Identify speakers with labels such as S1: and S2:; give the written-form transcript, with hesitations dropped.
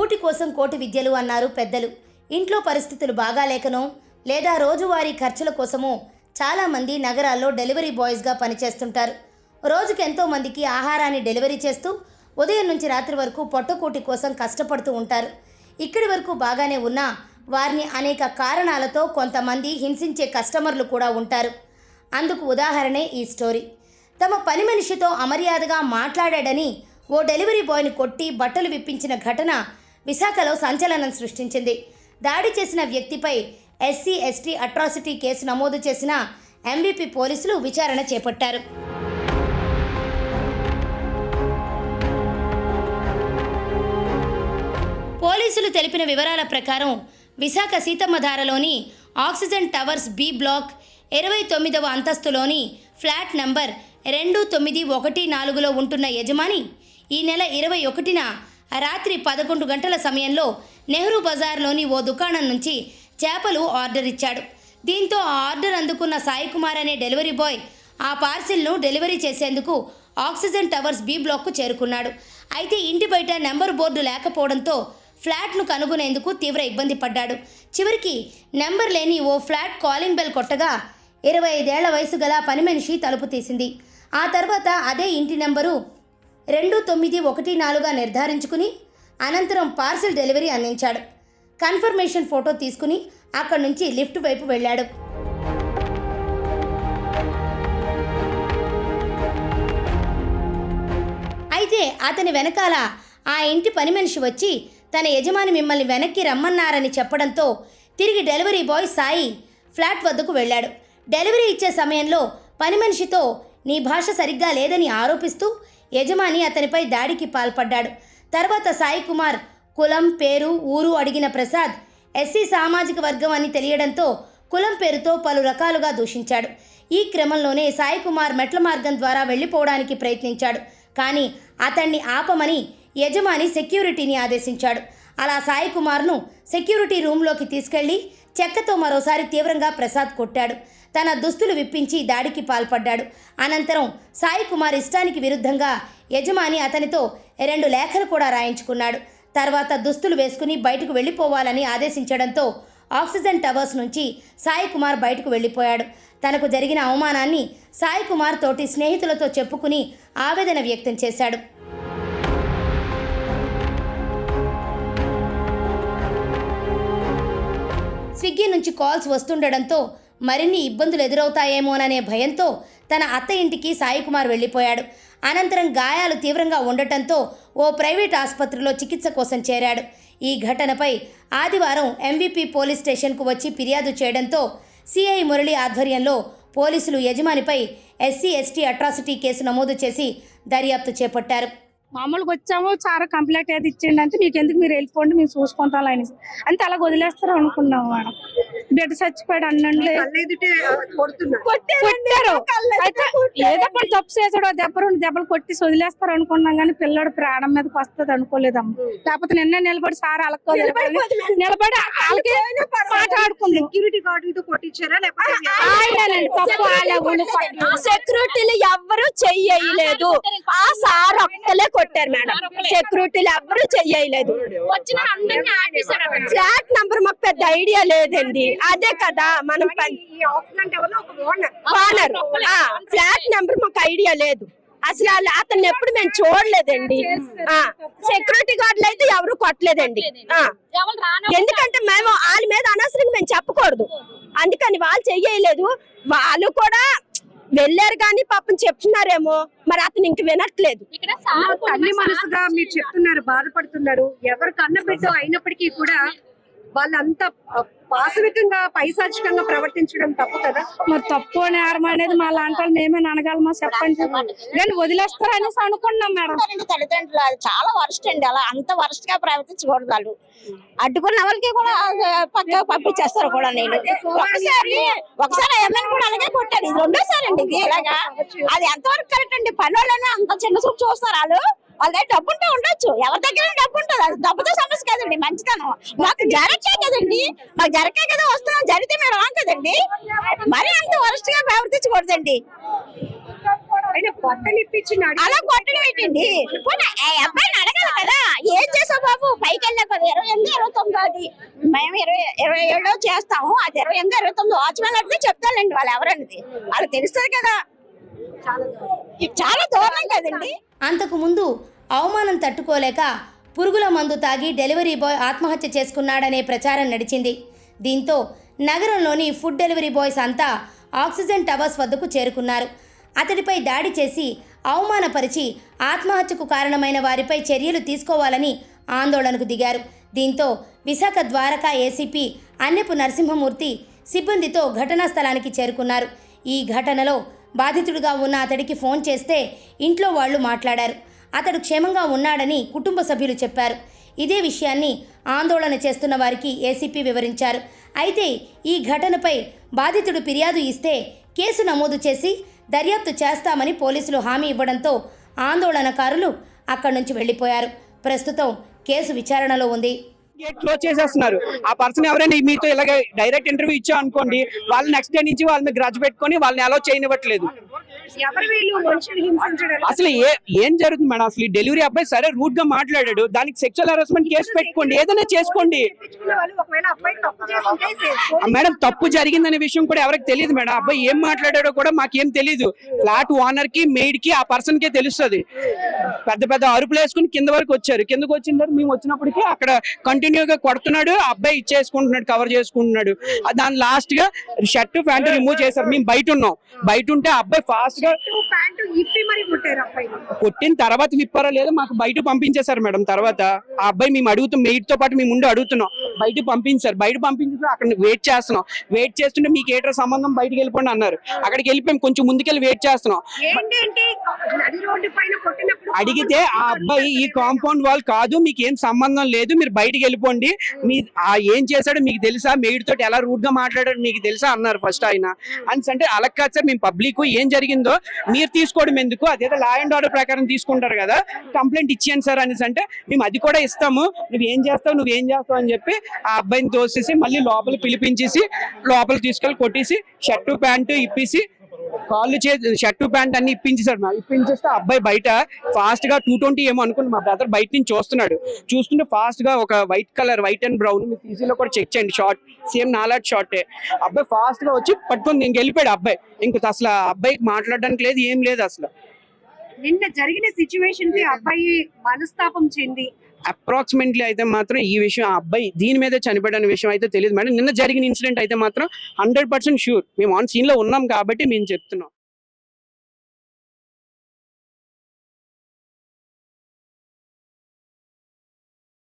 S1: కూటి కోసం కోటి విద్యలు అన్నారు పెద్దలు. ఇంట్లో పరిస్థితులు బాగాలేకనో లేదా రోజువారీ ఖర్చుల కోసమో చాలామంది నగరాల్లో డెలివరీ బాయ్స్గా పనిచేస్తుంటారు. రోజుకి ఎంతో మందికి ఆహారాన్ని డెలివరీ చేస్తూ ఉదయం నుంచి రాత్రి వరకు పొట్టకూటి కోసం కష్టపడుతూ ఉంటారు. ఇక్కడి వరకు బాగానే ఉన్నా వారిని అనేక కారణాలతో కొంతమంది హింసించే కస్టమర్లు కూడా ఉంటారు. అందుకు ఉదాహరణే ఈ స్టోరీ. తమ పని మనిషితో అమర్యాదగా మాట్లాడాడని ఓ డెలివరీ బాయ్ని కొట్టి బట్టలు విప్పించిన ఘటన విశాఖలో సంచలనం సృష్టించింది. దాడి చేసిన వ్యక్తిపై ఎస్సీ ఎస్టీ అట్రాసిటీ కేసు నమోదు చేసిన ఎంవీపీ పోలీసులు విచారణ చేపట్టారు. పోలీసులు తెలిపిన వివరాల ప్రకారం విశాఖ సీతమ్మధారలోని ఆక్సిజన్ టవర్స్ బి బ్లాక్ 29వ అంతస్తులోని ఫ్లాట్ నంబర్ 2914లో ఉంటున్న యజమాని ఈ నెల 21న రాత్రి 11 గంటల సమయంలో నెహ్రూ బజార్లోని ఓ దుకాణం నుంచి చేపలు ఆర్డర్ ఇచ్చాడు. దీంతో ఆ ఆర్డర్ అందుకున్న సాయి కుమార్ అనే డెలివరీ బాయ్ ఆ పార్సిల్ను డెలివరీ చేసేందుకు ఆక్సిజన్ టవర్స్ బి బ్లాక్కు చేరుకున్నాడు. అయితే ఇంటి బయట నెంబర్ బోర్డు లేకపోవడంతో ఫ్లాట్ను కనుగొనేందుకు తీవ్ర ఇబ్బంది పడ్డాడు. చివరికి నెంబర్ లేని ఓ ఫ్లాట్ కాలింగ్ బెల్ కొట్టగా 25 ఏళ్ల వయసు గల పని మనిషి తలుపు తీసింది. ఆ తర్వాత అదే ఇంటి నెంబరు 2914గా నిర్ధారించుకుని అనంతరం పార్సిల్ డెలివరీ అందించాడు. కన్ఫర్మేషన్ ఫోటో తీసుకుని అక్కడి నుంచి లిఫ్ట్ వైపు వెళ్ళాడు. అయితే అతని వెనకాల ఆ ఇంటి పని మనిషి వచ్చి తన యజమాని మిమ్మల్ని వెనక్కి రమ్మన్నారని చెప్పడంతో తిరిగి డెలివరీ బాయ్ సాయి ఫ్లాట్ వద్దకు వెళ్ళాడు. డెలివరీ ఇచ్చే సమయంలో పని మనిషితో నీ భాష సరిగ్గా లేదని ఆరోపిస్తూ యజమాని అతనిపై దాడికి పాల్పడ్డాడు. తర్వాత సాయి కుమార్ కులం, పేరు, ఊరు అడిగిన ప్రసాద్ ఎస్సీ సామాజిక వర్గం అని తెలియడంతో కులం పేరుతో పలు రకాలుగా దూషించాడు. ఈ క్రమంలోనే సాయి కుమార్ మెట్ల మార్గం ద్వారా వెళ్ళిపోవడానికి ప్రయత్నించాడు. కానీ అతన్ని ఆపమని యజమాని సెక్యూరిటీని ఆదేశించాడు. అలా సాయి కుమార్ను సెక్యూరిటీ రూమ్లోకి తీసుకెళ్లి చెక్కతో మరోసారి తీవ్రంగా ప్రసాద్ కొట్టాడు. తన దుస్తులు విప్పించి దాడికి పాల్పడ్డాడు. అనంతరం సాయి కుమార్ ఇష్టానికి విరుద్ధంగా యజమాని అతనితో 2 లేఖలు కూడా రాయించుకున్నాడు. తర్వాత దుస్తులు వేసుకుని బయటకు వెళ్ళిపోవాలని ఆదేశించడంతో ఆక్సిజన్ టవర్స్ నుంచి సాయి కుమార్ బయటకు వెళ్ళిపోయాడు. తనకు జరిగిన అవమానాన్ని సాయి కుమార్ తోటి స్నేహితులతో చెప్పుకుని ఆవేదన వ్యక్తం చేశాడు. స్విగ్గీ నుంచి కాల్స్ వస్తుండడంతో మరిన్ని ఇబ్బందులు ఎదురవుతాయేమోననే భయంతో తన అత్త ఇంటికి సాయి కుమార్ వెళ్ళిపోయాడు. అనంతరం గాయాలు తీవ్రంగా ఉండటంతో ఓ ప్రైవేట్ ఆసుపత్రిలో చికిత్స కోసం చేరాడు. ఈ ఘటనపై ఆదివారం ఎంవీపీ పోలీస్ స్టేషన్కు వచ్చి ఫిర్యాదు చేయడంతో సిఐ మురళి ఆధ్వర్యంలో పోలీసులు యజమానిపై ఎస్సీ ఎస్టీ అట్రాసిటీ కేసు నమోదు చేసి దర్యాప్తు చేపట్టారు.
S2: మామూలుగా వచ్చాము, చాలా కంప్లైంట్ ఏది ఇచ్చిండి అంటే మీకు ఎందుకు, మీరు వెళ్ళిపోండి, మేము చూసుకుంటాం అని అంతే అలా వదిలేస్తారు అనుకున్నాం మేడం. బిడ్డ చచ్చిపోయాడు అన్నండి కొట్టారు. అయితే ఏదో కొన్ని తప్పు చేసాడు, దెబ్బలు కొట్టి వదిలేస్తారు అనుకున్నాం కానీ పిల్లడు ప్రాణం మీదకి వస్తుంది అనుకోలేదమ్మ. లేకపోతే నిన్న నిలబడి సార్ అలకో నిలబడి వాళ్ళకి మాట్లాడుకుంది.
S3: సెక్యూరిటీ గార్డులతో కొట్టించారా లేకపోతే
S2: ఆయనండి తప్పు.
S4: సెక్యూరిటీలు ఎవ్వరు చెయ్యలేదు, ఆ సార్ ఒక్కలే కొట్టారు మేడం. సెక్యూరిటీలు ఎవ్వరు చెయ్యలేదు. ఫ్లాట్ నంబర్ మాకు పెద్ద ఐడియా లేదండి. అదే కదా మనం ఓనర్, ఫ్లాట్ నంబర్ మాకు ఐడియా లేదు అసలు. అతన్ని ఎప్పుడు మేము చూడలేదండి. సెక్యూరిటీ గార్డులు అయితే ఎవరు కొట్టలేదండి. ఎందుకంటే మేము వాళ్ళ మీద అనవసరంగా మేము చెప్పకూడదు, అందుకని వాళ్ళు చెయ్యలేదు. వాళ్ళు కూడా వెళ్ళారు కానీ పాపం చెప్తున్నారేమో, మరి అతను ఇంక వినట్లేదు.
S3: తల్లి మనసుగా మీరు చెప్తున్నారు, బాధపడుతున్నారు. ఎవరు కన్న బిడ్డ అయినప్పటికీ కూడా వాళ్ళంతా పాశవికంగా పైశాచికంగా ప్రవర్తించడం తప్పు కదా.
S2: మరి తప్పు నేరం అనేది మా లాంటి వాళ్ళు మేమే అనగలమా చెప్పండి. కానీ వదిలేస్తారు అనేసి అనుకున్నాం మేడం.
S4: తల్లిదండ్రులు అది చాలా వరస్ట్ అండి, అలా అంత వరస్ట్ గా ప్రవర్తించకూడదు. వాళ్ళు అడ్డుకున్న వాళ్ళకి కూడా పక్క పంపించేస్తారు కూడా. నేను ఒకసారి ఏమైనా కూడా అలాగే కొట్టాను, ఇది రెండోసారి అండి ఇది ఇలాగా. అది ఎంతవరకు కరెక్ట్ అండి? పని వాళ్ళని అంత చిన్న చూపు చూస్తారు వాళ్ళు. వాళ్ళ దగ్గర డబ్బు ఉంటే ఉండొచ్చు, ఎవరి దగ్గర డబ్బు ఉంటుంది, అది డబ్బుతో సమస్య కదండి. మంచితనం మాకు జరగకే కదండి, మాకు జరగకే కదా వస్తున్నాం, జరిగితే మేము రాం కదండి. మరి అంత వరస్ట్ గా ప్రవర్తించకూడదండి.
S3: బట్టలు ఇప్పించి
S4: అలా కొట్టడం ఏంటండి? అబ్బాయిని అడగాలి కదా, ఏం చేసావు బాబు? పైకి వెళ్ళాక 28, 29 అది మేము 27 చేస్తాము. అది 28, 29 వాచ్మెన్ అడిగితే చెప్తానండి వాళ్ళు ఎవరనేది. వాళ్ళకి తెలుస్తుంది కదా. చాలా దూరం కదండి.
S1: అంతకుముందు అవమానం తట్టుకోలేక పురుగుల మందు తాగి డెలివరీ బాయ్ ఆత్మహత్య చేసుకున్నాడనే ప్రచారం నడిచింది. దీంతో నగరంలోని ఫుడ్ డెలివరీ బాయ్స్ అంతా ఆక్సిజన్ టవర్స్ వద్దకు చేరుకున్నారు. అతడిపై దాడి చేసి అవమానపరిచి ఆత్మహత్యకు కారణమైన వారిపై చర్యలు తీసుకోవాలని ఆందోళనకు దిగారు. దీంతో విశాఖ ద్వారకా ఏసీపీ అన్నెపు నరసింహమూర్తి సిబ్బందితో ఘటనా స్థలానికి చేరుకున్నారు. ఈ ఘటనలో బాధితుడిగా ఉన్న అతడికి ఫోన్ చేస్తే ఇంట్లో వాళ్ళు మాట్లాడారు. అతడు క్షేమంగా ఉన్నాడని కుటుంబ సభ్యులు చెప్పారు. ఇదే విషయాన్ని ఆందోళన చేస్తున్న వారికి ఏసీపీ వివరించారు. అయితే ఈ ఘటనపై బాధితుడు ఫిర్యాదు ఇస్తే కేసు నమోదు చేసి దర్యాప్తు చేస్తామని పోలీసులు హామీ ఇవ్వడంతో ఆందోళనకారులు అక్కడి నుంచి వెళ్ళిపోయారు. ప్రస్తుతం కేసు విచారణలో ఉంది.
S5: గేట్ క్లోజ్ చేసేస్తున్నారు. ఆ పర్సన్ ఎవరైనా మీతో ఇలాగ డైరెక్ట్ ఇంటర్వ్యూ ఇచ్చా అనుకోండి, వాళ్ళు నెక్స్ట్ డే నుంచి వాళ్ళ మీద గ్రడ్జ్ పెట్టుకొని వాళ్ళని అలో చేయనివ్వట్లేదు.
S3: ఎవరు వీళ్ళు మనుషులు హింసించడం?
S5: అసలు ఏం జరుగుతుంది మేడం? అసలు డెలివరీ అబ్బాయి సరే రూట్ గా మాట్లాడాడు, దానికి సెక్షువల్ హరాస్మెంట్ కేసు పెట్టుకోండి, ఏదైనా చేసుకోండి
S3: ఒకవేళ అబ్బాయి తప్పు చేస్తుంటే
S5: మేడం. తప్పు జరిగిందనే విషయం కూడా ఎవరికి తెలియదు మేడం. అబ్బాయి ఏం మాట్లాడాడో కూడా మాకేం తెలియదు. ఫ్లాట్ ఓనర్ కి మెయిడ్ కి ఆ పర్సన్ కే తెలుస్తుంది. పెద్ద పెద్ద అరుపులు వేసుకుని కింద వరకు వచ్చారు. కిందకు వచ్చిన తర్వాత మేము వచ్చినప్పటికీ అక్కడ కంటిన్యూగా కొడుతున్నాడు. అబ్బాయి ఇచ్చేసుకుంటున్నాడు, కవర్ చేసుకుంటున్నాడు. దాని లాస్ట్ గా షర్ట్ ప్యాంట్ రిమూవ్ చేశారు. మేము బయట ఉన్నాం. బయట ఉంటే అబ్బాయి ఫాస్ట్ గా
S3: ప్యాంటు ఇప్పి మరి కొట్టారు. అబ్బాయి
S5: కొట్టిన తర్వాత విప్పారా లేదా మాకు బయట పంపించేశారు మేడం. తర్వాత ఆ అబ్బాయి మేము అడుగుతాం, మెయిడ్ తో పాటు మేము ఉండి అడుగుతున్నాం. బయట పంపించారు. బయట పంపించారు. అక్కడ వెయిట్ చేస్తున్నాం. వెయిట్ చేస్తుంటే మీకు ఏటో సంబంధం బయటకు వెళ్ళిపోండి అన్నారు. అక్కడికి వెళ్ళిపోయాం. కొంచెం ముందుకెళ్ళి వెయిట్ చేస్తున్నాం.
S3: ఏంటంటే నడి రోడ్డు పైన కొట్టినప్పుడు
S5: అడిగితే ఆ అబ్బాయి ఈ కాంపౌండ్ వాల్ కాదు, మీకు ఏం సంబంధం లేదు, మీరు బయటికి వెళ్ళిపోండి, మీ ఏం చేశాడో మీకు తెలుసా, మెయిడ్ తోటి ఎలా రూట్ గా మాట్లాడాడు మీకు తెలుసా అన్నారు ఫస్ట్ ఆయన. అంటే అలా కాదు సార్, మేము పబ్లిక్ ఏం జరిగిందో మీరు తీసుకోవడం ఎందుకు, అదేదో లా అండ్ ఆర్డర్ ప్రకారం తీసుకుంటారు కదా, కంప్లైంట్ ఇచ్చాను సార్ అనేసి అంటే మేము అది కూడా ఇస్తాము, నువ్వేం చేస్తావు అని చెప్పి ఆ అబ్బాయిని తోసేసి మళ్ళీ లోపల పిలిపించేసి లోపల తీసుకెళ్ళి కొట్టేసి షర్టు ప్యాంటు ఇప్పేసి కాళ్ళు షర్టు ప్యాంట్ అన్ని ఇప్పించేసాడు. ఇప్పించేస్తే అబ్బాయి బయట ఫాస్ట్ గా 220 ఏమో అనుకుని మా బ్రదర్ బయట నుంచి చూస్తుంటే ఫాస్ట్ గా ఒక వైట్ అండ్ బ్రౌన్ మీ పీసీలో కూడా చెక్ చేయండి, షార్ట్ సేమ్ నాలాట్ షార్టే. అబ్బాయి ఫాస్ట్ గా వచ్చి పట్టుకొని ఇంక వెళ్ళిపోయాడు అబ్బాయి. ఇంక అసలు అబ్బాయికి మాట్లాడడానికి లేదు, ఏం లేదు అసలు.
S3: నిన్న జరిగిన సిచ్యువేషన్ కి అబ్బాయి మనస్తాపం చెంది
S5: అప్రాక్సిమేట్లీ అయితే మాత్రం ఈ విషయం ఆ అబ్బాయి దీని మీద చనిపోయిన విషయం అయితే తెలియదు మేడం. నిన్న జరిగిన ఇన్సిడెంట్ అయితే మాత్రం 100% షూర్. మేము ఆన్ సీన్ లో ఉన్నాం కాబట్టి మేము చెప్తున్నాం.